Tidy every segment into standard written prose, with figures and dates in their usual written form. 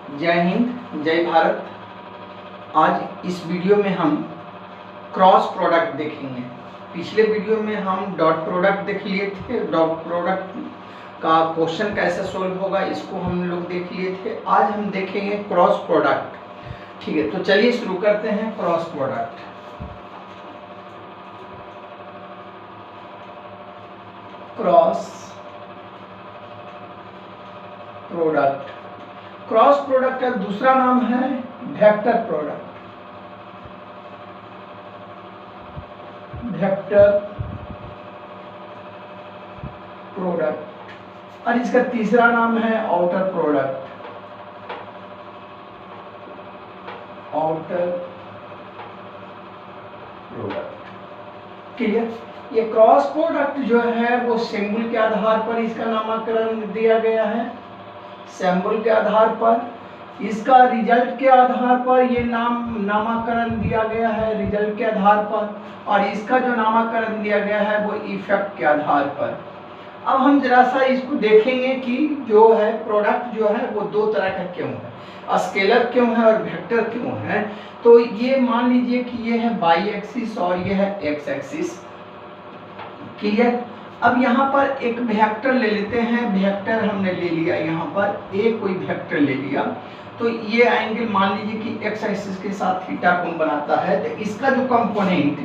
जय हिंद, जय भारत। आज इस वीडियो में हम क्रॉस प्रोडक्ट देखेंगे। पिछले वीडियो में हम डॉट प्रोडक्ट देख लिए थे। डॉट प्रोडक्ट का क्वेश्चन कैसे सोल्व होगा इसको हम लोग देख लिए थे। आज हम देखेंगे क्रॉस प्रोडक्ट। ठीक है, तो चलिए शुरू करते हैं। Cross product, cross product, cross product का दूसरा नाम है वेक्टर प्रोडक्ट। वेक्टर प्रोडक्ट और इसका तीसरा नाम है outer product. Outer product, clear. ये क्रॉस प्रोडक्ट जो है वो सिंबल के आधार पर इसका नामकरण दिया गया है। सिंबल के आधार पर, इसका रिजल्ट के आधार पर ये नामकरण दिया गया है, रिजल्ट के आधार पर। और इसका जो नामकरण दिया गया है वो इफेक्ट के आधार पर। अब हम जरा सा इसको देखेंगे कि जो है प्रोडक्ट जो है वो दो तरह का क्यों है, स्केलर क्यों है और वेक्टर क्यों है। तो ये मान लीजिए कि ये है वाई एक्सिस और ये है एक्स एक्सिस, क्लियर। अब यहाँ पर एक वेक्टर ले लेते हैं। वेक्टर हमने ले लिया, यहाँ पर एक कोई वेक्टर ले लिया तो ये एंगल मान लीजिए कि एक्स एक्सिस के साथ थीटा कोण बनाता है। तो इसका जो कंपोनेंट,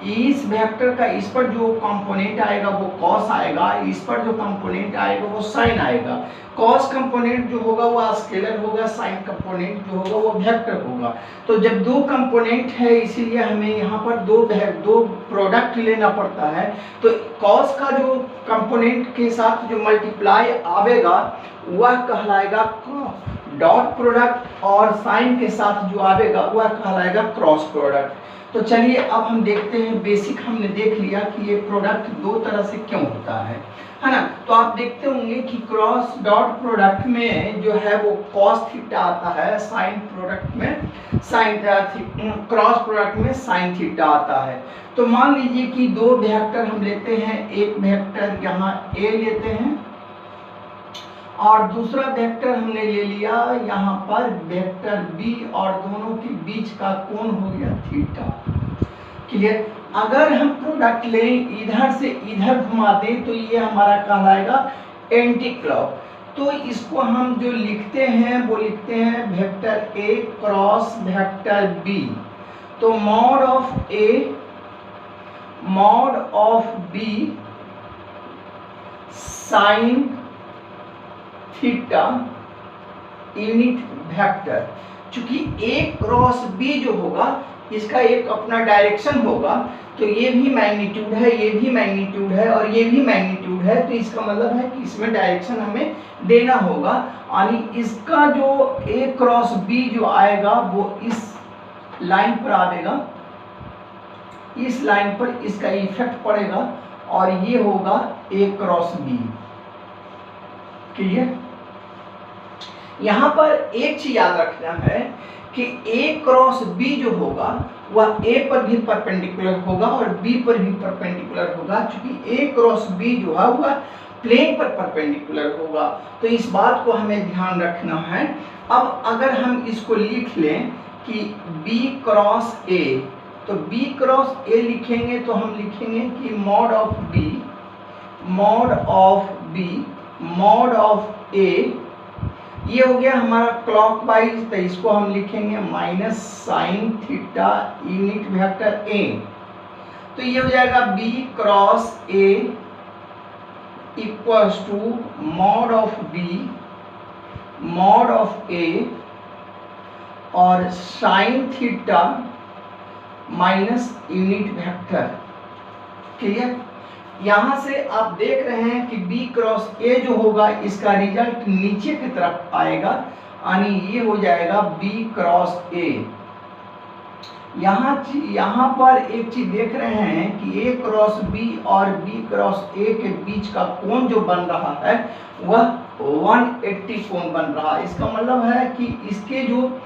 इस वेक्टर का इस पर जो कंपोनेंट आएगा वो कॉस आएगा, इस पर जो कंपोनेंट आएगा वो साइन आएगा। कॉस कंपोनेंट जो होगा वो स्केलर होगा, साइन कंपोनेंट जो होगा वो वेक्टर होगा। तो जब दो कंपोनेंट है इसीलिए हमें यहाँ पर दो प्रोडक्ट लेना पड़ता है। तो कॉस का जो कंपोनेंट के साथ जो मल्टीप्लाई आवेगा वह कहलाएगा डॉट प्रोडक्ट, और साइन के साथ जो आवेगा वह कहलाएगा क्रॉस प्रोडक्ट। तो चलिए अब हम देखते हैं। बेसिक हमने देख लिया कि ये प्रोडक्ट दो तरह से क्यों होता है ना। तो आप देखते होंगे कि क्रॉस डॉट प्रोडक्ट में जो है वो कॉस थीटा आता है, साइन प्रोडक्ट में साइन, क्रॉस प्रोडक्ट में साइन थीटा आता है। तो मान लीजिए कि दो वेक्टर हम लेते हैं, एक वेक्टर यहाँ ए लेते हैं और दूसरा वेक्टर हमने ले लिया यहाँ पर वेक्टर बी, और दोनों के बीच का कोण हो गया थीटा, क्लियर। अगर हम प्रोडक्ट लें इधर से इधर घुमा दें तो ये हमारा कहलाएगा एंटी क्लॉक। तो इसको हम जो लिखते हैं वो लिखते हैं vector A cross vector B. तो mod of A mod of B sine theta unit vector. चूंकि ए क्रॉस बी जो होगा इसका एक अपना डायरेक्शन होगा, तो ये भी मैग्नीट्यूड है, ये भी मैग्नीट्यूड है और ये भी मैग्नीट्यूड है। तो इसका मतलब है कि इसमें डायरेक्शन हमें देना होगा। यानी इसका जो ए क्रॉस बी जो आएगा वो इस लाइन पर आएगा, इस लाइन पर इसका इफेक्ट पड़ेगा और ये होगा ए क्रॉस बी, क्लियर। यहाँ पर एक चीज याद रखना है कि ए क्रॉस बी जो होगा वह ए पर भी परपेंडिकुलर होगा और बी पर भी परपेंडिकुलर होगा। क्योंकि ए क्रॉस बी जो है वह प्लेन पर परपेंडिकुलर होगा। तो इस बात को हमें ध्यान रखना है। अब अगर हम इसको लिख लें कि बी क्रॉस ए, तो बी क्रॉस ए लिखेंगे तो हम लिखेंगे कि mod of B mod of A, ये हो गया हमारा क्लॉकवाइज। तो इसको हम लिखेंगे minus sine theta unit vector A. तो ये हो जाएगा B cross A equals to mod of B mod of A और sine theta minus unit vector, clear. यहाँ से आप देख रहे हैं कि B क्रॉस A जो होगा इसका रिजल्ट नीचे की तरफ आएगा, यानी ये हो जाएगा B क्रॉस A। यहाँ पर एक चीज देख रहे हैं कि A क्रॉस B और B क्रॉस A के बीच का कोण जो बन रहा है वह 180 कोण बन रहा है। इसका मतलब है कि इसके जो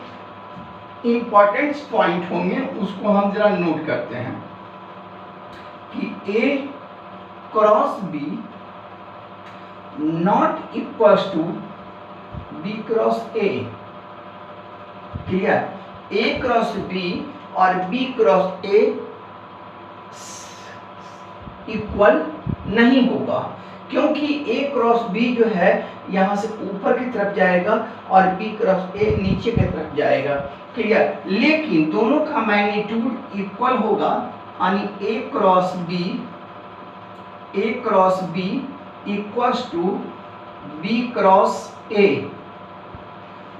इंपॉर्टेंट पॉइंट होंगे उसको हम जरा नोट करते हैं कि A cross B not equals to B cross A। Clear, A cross B और B क्रॉस A इक्वल नहीं होगा, क्योंकि A क्रॉस B जो है यहाँ से ऊपर की तरफ जाएगा और B क्रॉस A नीचे की तरफ जाएगा। क्लियर, लेकिन दोनों का मैग्नीट्यूड इक्वल होगा, यानी A cross B equals to B cross A,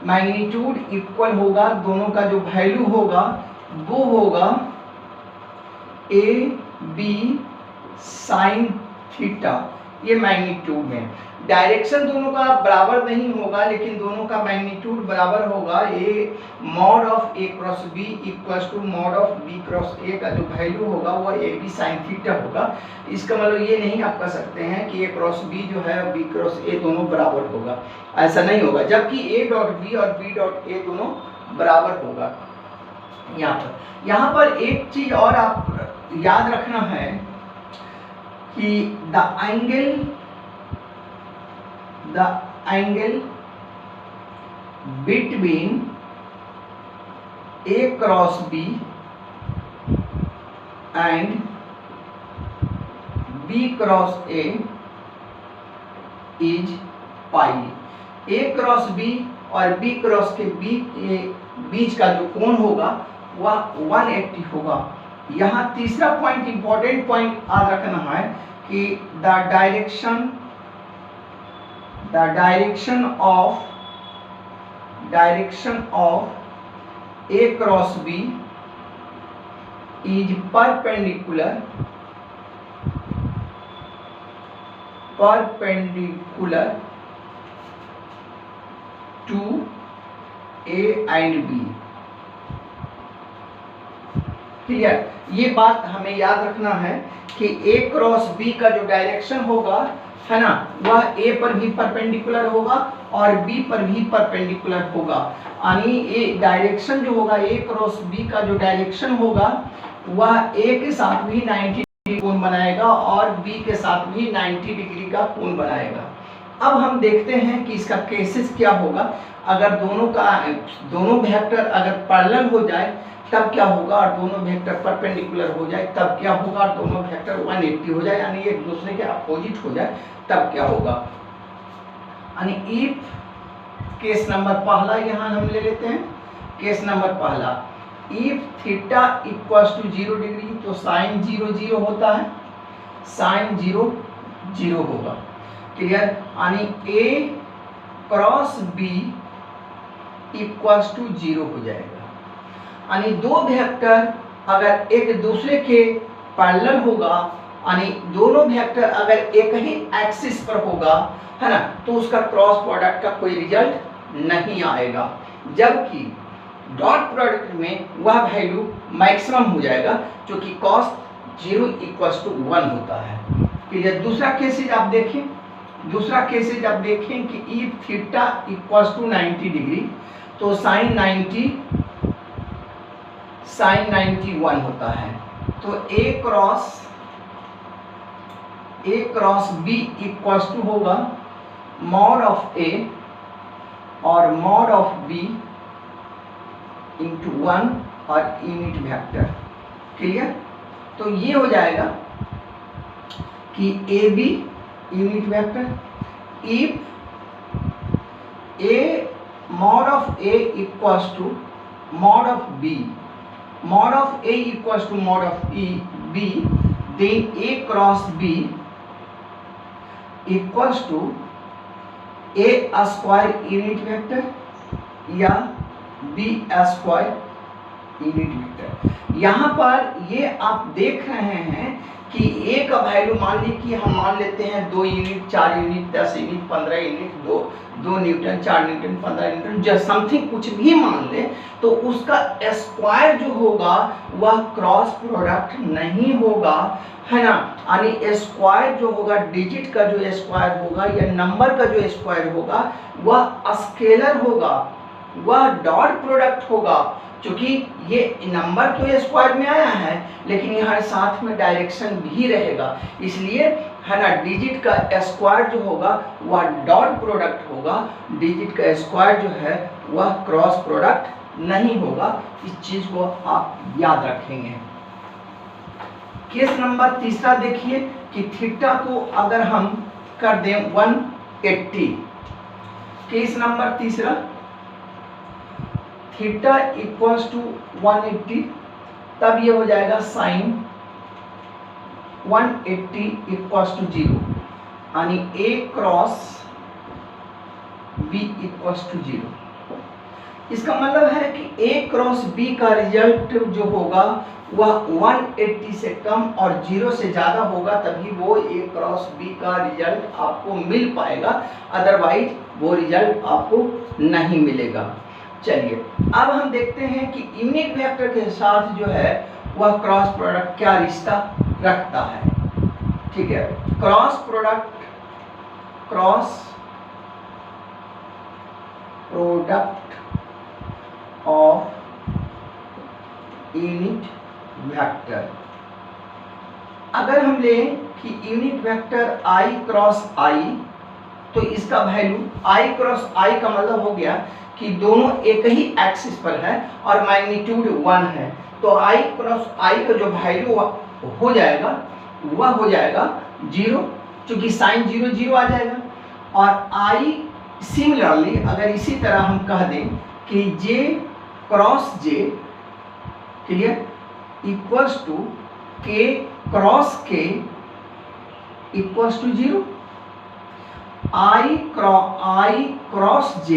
magnitude equal होगा, दोनों का जो वैल्यू होगा वो होगा A B साइन थीटा। ये मैग्नीट्यूड में, डायरेक्शन दोनों का बराबर नहीं होगा, लेकिन दोनों का मैग्नीट्यूड बराबर होगा। A mod of A cross B equals to mod of B cross A का जो वैल्यू होगा वो ए बी साइन थीटा होगा। इसका मतलब ये नहीं आप कह सकते हैं कि ए क्रॉस बी जो है बी क्रॉस ए दोनों बराबर होगा, ऐसा नहीं होगा, जबकि ए डॉट बी और बी डॉट ए दोनों बराबर होगा। यहाँ पर एक चीज और आप याद रखना है कि the angle between A cross B and B cross A is pi. A cross B और B क्रॉस के बीच का जो कोण होगा वह 180 होगा। यहाँ तीसरा पॉइंट, इंपॉर्टेंट पॉइंट याद रखना है कि the direction of A cross B is perpendicular to A and B। Clear, ये बात हमें याद रखना है कि A क्रॉस B का जो डायरेक्शन होगा है ना, वह A पर भी परपेंडिकुलर होगा और B पर भी परपेंडिकुलर होगा। यानी ये डायरेक्शन जो होगा A क्रॉस B का जो डायरेक्शन होगा वह A के साथ भी 90 डिग्री कोण बनाएगा और B के साथ भी 90 डिग्री का कोण बनाएगा। अब हम देखते हैं कि इसका केसेस क्या होगा। अगर दोनों वेक्टर अगर पैरेलल हो जाए तब क्या होगा, और दोनों वेक्टर परपेंडिकुलर हो जाए तब क्या होगा, और दोनों वेक्टर 180 हो जाए यानी एक दूसरे के अपोजिट हो जाए तब क्या होगा। यानी इफ केस नंबर पहला यहाँ हम ले लेते हैं, केस नंबर पहला, if theta equals to 0 degree तो साइन 0 0 होता है, साइन 0 0 होगा। क्लियर, यानी A cross B equals to 0 हो जाएगा। यानी दो वेक्टर अगर एक दूसरे के पैरेलल होगा, यानी दोनों वेक्टर अगर एक ही एक्सिस पर होगा है ना, तो उसका क्रॉस प्रोडक्ट का कोई रिजल्ट नहीं आएगा, जबकि डॉट प्रोडक्ट में वह वैल्यू मैक्सिमम हो जाएगा जो कि cos 0 इक्वल्स टू 1 होता है। क्लियर, दूसरा केसेज आप देखें कि if theta equals to 90 degree तो साइन 91 होता है। तो A cross B equals to होगा मॉड ऑफ A और मॉड ऑफ B इंटू 1 और यूनिट वेक्टर। क्लियर, तो ये हो जाएगा कि AB unit vector if A mod of A equals to mod of B, mod of A equals to mod of B, then A cross B equals to A square unit vector या B square unit vector। यहाँ पर ये आप देख रहे हैं कि A का वैल्यू मान लीजिए हम मान लेते हैं 2 unit, 4 unit, 10 unit, 15 unit, 2 Newton, 4 Newton, 15 Newton, जब समथिंग कुछ भी मान ले तो उसका स्क्वायर जो होगा वह क्रॉस प्रोडक्ट नहीं होगा, है ना। यानी स्क्वायर जो होगा, डिजिट का जो स्क्वायर होगा या नंबर का जो स्क्वायर होगा वह स्केलर होगा, वह डॉट प्रोडक्ट होगा, क्योंकि ये नंबर तो स्क्वायर में आया है लेकिन यहाँ साथ में डायरेक्शन भी रहेगा, इसलिए है ना डिजिट का स्क्वायर जो होगा वह डॉट प्रोडक्ट होगा, डिजिट का स्क्वायर जो है वह क्रॉस प्रोडक्ट नहीं होगा। इस चीज को आप याद रखेंगे। केस नंबर तीसरा देखिए कि थीटा को अगर हम कर दें 180, केस नंबर तीसरा थीटा इक्वल्स टू 180, तब ये हो जाएगा साइन 180 इक्वल्स टू 0, यानी a cross b equals to 0। इसका मतलब है कि a क्रॉस b का रिजल्ट जो होगा वह 180 से कम और 0 से ज़्यादा होगा, तभी वो a क्रॉस b का रिजल्ट आपको मिल पाएगा, अदरवाइज वो रिजल्ट आपको नहीं मिलेगा। चलिए अब हम देखते हैं कि यूनिट वेक्टर के साथ जो है वह क्रॉस प्रोडक्ट क्या रिश्ता रखता है। ठीक है, cross product of unit vector, अगर हम लें कि unit vector i cross i, तो इसका वैल्यू i क्रॉस i का मतलब हो गया कि दोनों एक ही एक्सिस पर है और मैग्नीट्यूड 1 है, तो i क्रॉस i का जो वैल्यू हो जाएगा वह हो जाएगा 0, क्योंकि साइन 0 0 आ जाएगा। और i सिमिलरली अगर इसी तरह हम कह दें कि j cross j, clear, equals to k cross k equals to 0, i cross j,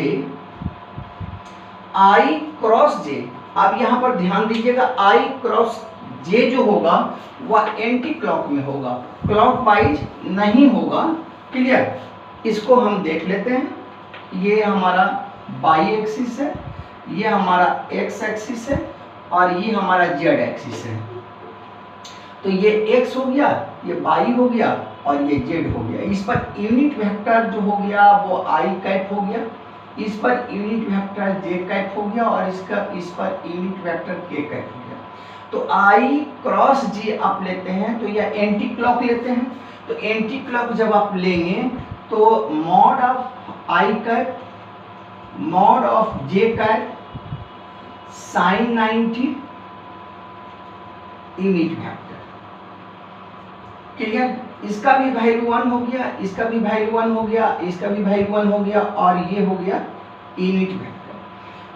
आप यहाँ पर ध्यान दीजिएगा i क्रॉस j जो होगा वह एंटी क्लॉक में होगा, क्लॉकवाइज नहीं होगा। क्लियर, इसको हम देख लेते हैं। ये हमारा बाई एक्सिस है, ये हमारा एक्स एक्सिस है और ये हमारा जेड एक्सिस है। तो ये एक्स हो गया, ये बाई हो गया और ये जेड हो गया। इस पर यूनिट वेक्टर जो हो गया वो आई कैप हो गया, इस पर यूनिट वेक्टर जे कैप हो गया और इस पर यूनिट वेक्टर के कैप हो गया। तो आई क्रॉस जे आप लेते हैं तो यह एंटी क्लॉक लेते हैं, तो एंटी क्लॉक जब आप लेंगे तो mod of I cap mod of J cap sine 90 unit vector. Clear, इसका भी वैल्यू 1 हो गया, इसका भी वैल्यू 1 हो गया, इसका भी वैल्यू 1 हो गया और ये हो गया यूनिट वेक्टर।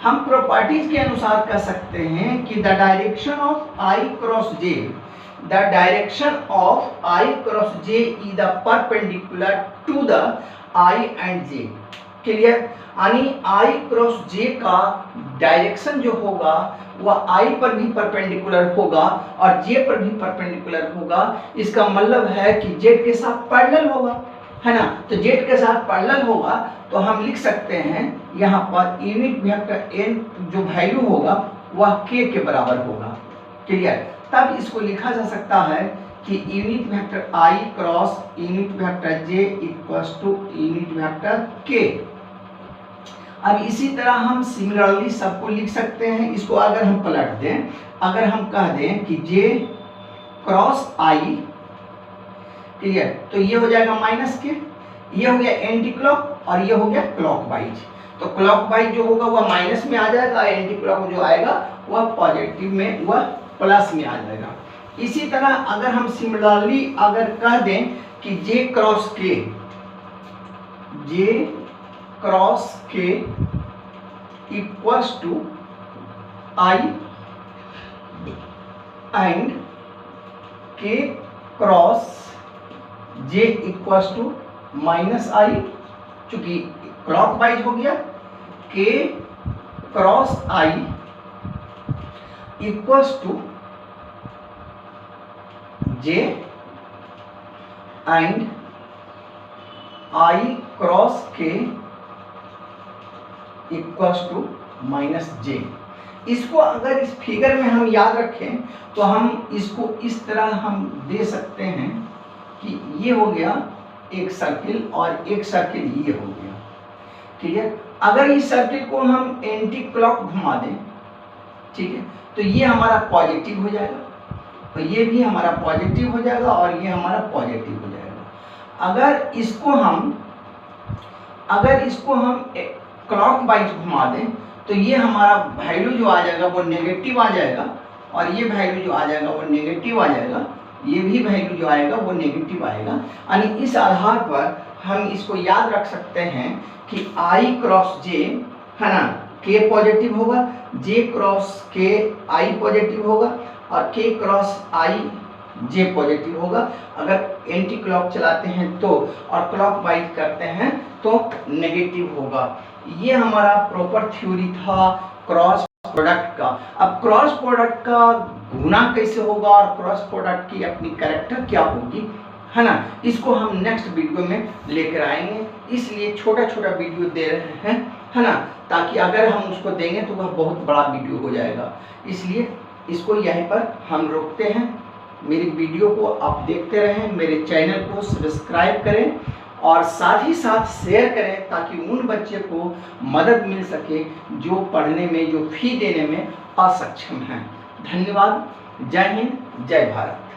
हम प्रॉपर्टीज के अनुसार कह सकते हैं कि the direction of I cross J, the direction of I cross J is the perpendicular to the I and J. Clear, यानी आई क्रॉस जे का डायरेक्शन जो होगा वह आई पर भी परपेंडिकुलर होगा और जे पर भी परपेंडिकुलर होगा। इसका मतलब है कि जेड के साथ पैरेलल होगा, है ना। तो जेड के साथ पैरेलल होगा तो हम लिख सकते हैं यहाँ पर यूनिट वेक्टर एन जो वैल्यू होगा वह के बराबर होगा। क्लियर, तब इसको लिखा जा सकता है कि unit vector I cross unit vector J equals to unit vector K. अब इसी तरह हम सिमिलरली सबको लिख सकते हैं। इसको अगर हम पलट दें, अगर हम कह दें कि जे क्रॉस आई, क्लियर, तो ये हो जाएगा माइनस के, ये हो गया एंटी क्लॉक और ये हो गया क्लॉकवाइज। तो क्लॉकवाइज जो होगा वह माइनस में आ जाएगा, एंटी क्लॉक जो आएगा वह पॉजिटिव में, वह प्लस में आ जाएगा। इसी तरह अगर हम सिमिलरली अगर कह दें कि J cross K equals to I and K cross J equals to minus I, चूंकि क्लॉकवाइज हो गया, K cross I equals to J and I cross K equals to minus J. इसको अगर इस फिगर में हम याद रखें तो हम इसको इस तरह हम दे सकते हैं कि ये हो गया एक सर्किल और एक सर्किल ये हो गया। ठीक है, अगर इस सर्किल को हम एंटी क्लॉक घुमा दें, ठीक है, तो ये हमारा पॉजिटिव हो जाएगा, तो ये भी हमारा पॉजिटिव हो जाएगा और ये हमारा पॉजिटिव हो जाएगा। अगर इसको हम क्लॉकवाइज घुमा दें तो ये हमारा वैल्यू जो आ जाएगा वो नेगेटिव आ जाएगा, और ये वैल्यू जो आ जाएगा वो नेगेटिव आ जाएगा, ये भी वैल्यू जो आएगा वो नेगेटिव आएगा। यानी इस आधार पर हम इसको याद रख सकते हैं कि I क्रॉस J है ना, K पॉजिटिव होगा, J cross K I positive होगा, और K cross I J positive होगा अगर एंटी क्लॉक चलाते हैं तो, और क्लॉक वाइज करते हैं तो नेगेटिव होगा। ये हमारा प्रॉपर थ्योरी था क्रॉस प्रोडक्ट का। अब क्रॉस प्रोडक्ट का गुना कैसे होगा और क्रॉस प्रोडक्ट की अपनी कैरेक्टर क्या होगी, है ना, इसको हम नेक्स्ट वीडियो में लेकर आएंगे। इसलिए छोटा छोटा वीडियो दे रहे हैं, है ना, ताकि अगर हम उसको देंगे तो वह बहुत बड़ा वीडियो हो जाएगा। इसलिए इसको यहीं पर हम रोकते हैं। मेरी वीडियो को आप देखते रहें, मेरे चैनल को सब्सक्राइब करें और साथ ही साथ शेयर करें, ताकि उन बच्चे को मदद मिल सके जो पढ़ने में, जो फी देने में असक्षम हैं। धन्यवाद। जय हिंद, जय भारत।